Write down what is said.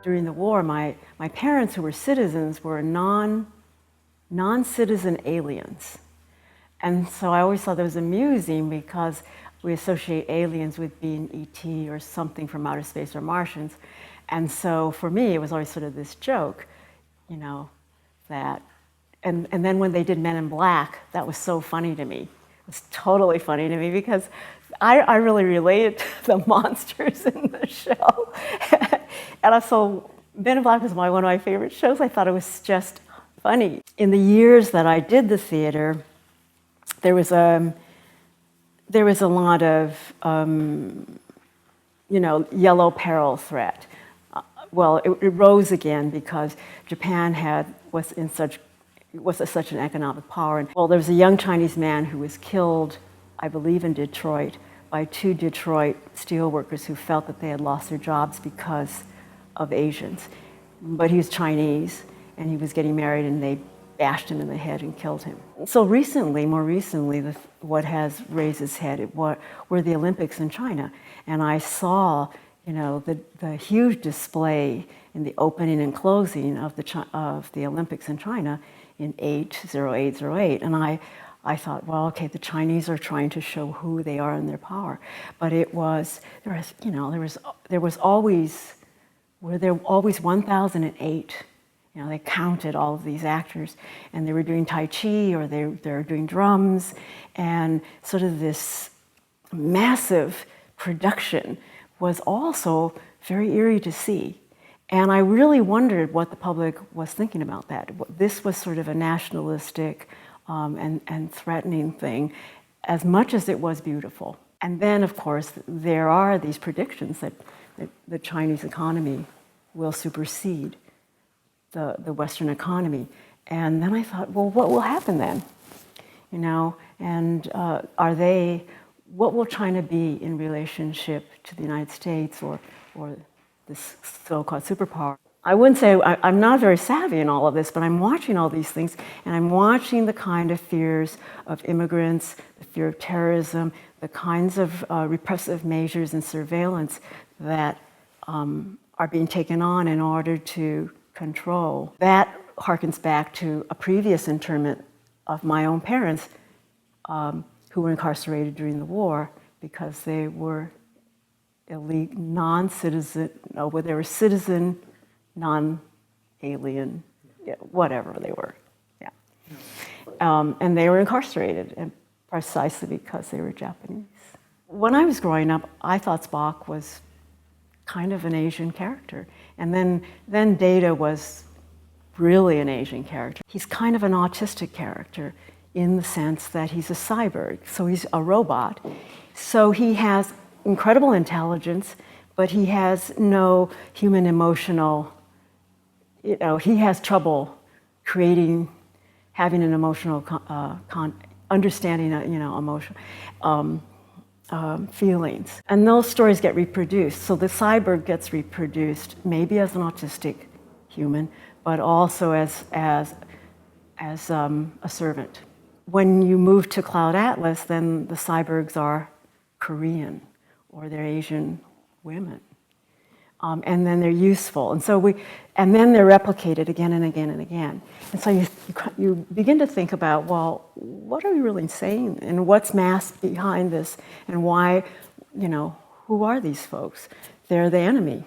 During the war, my parents, who were citizens, were non-citizen aliens. And so I always thought that was amusing because we associate aliens with being ET or something from outer space or Martians. And so for me, it was always sort of this joke, you know, that, and then when they did Men in Black, that was so funny to me. It was totally funny to me because I really related to the monsters in the show. And so Men in Black was one of my favorite shows. I thought it was just funny. In the years that I did the theater, there was a lot of, yellow peril threat. Well, it rose again because Japan was such an economic power. And, well, there was a young Chinese man who was killed, I believe in Detroit, by 2 Detroit steelworkers who felt that they had lost their jobs because of Asians. But he was Chinese, and he was getting married, and they bashed him in the head and killed him. So more recently, what has raised its head were the Olympics in China. And I saw, the huge display in the opening and closing of the Olympics in China in 08. And I thought, well, okay, the Chinese are trying to show who they are and their power. But there was always 1,008. They counted all of these actors, and they were doing Tai Chi, or they were doing drums, and sort of this massive production was also very eerie to see. And I really wondered what the public was thinking about that. This was sort of a nationalistic and threatening thing, as much as it was beautiful. And then, of course, there are these predictions that the Chinese economy will supersede the Western economy. And then I thought, well, what will happen then? And what will China be in relationship to the United States or this so-called superpower? I wouldn't say, I'm not very savvy in all of this, but I'm watching all these things, and I'm watching the kind of fears of immigrants, the fear of terrorism, the kinds of repressive measures and surveillance that are being taken on in order to control. That harkens back to a previous internment of my own parents who were incarcerated during the war because they were non-citizen, they were citizen, non-alien, whatever they were. Yeah. And they were incarcerated, and precisely because they were Japanese. When I was growing up, I thought Spock was kind of an Asian character. And then Data was really an Asian character. He's kind of an autistic character in the sense that he's a cyborg, so he's a robot. So he has incredible intelligence, but he has no human emotional, he has trouble having an emotional, understanding, emotional, feelings. And those stories get reproduced. So the cyborg gets reproduced maybe as an autistic human, but also as a servant. When you move to Cloud Atlas, then the cyborgs are Korean or they're Asian women. And then they're useful. And then they're replicated again and again and again. And so you begin to think about, well, what are we really saying? And what's masked behind this? And why, who are these folks? They're the enemy.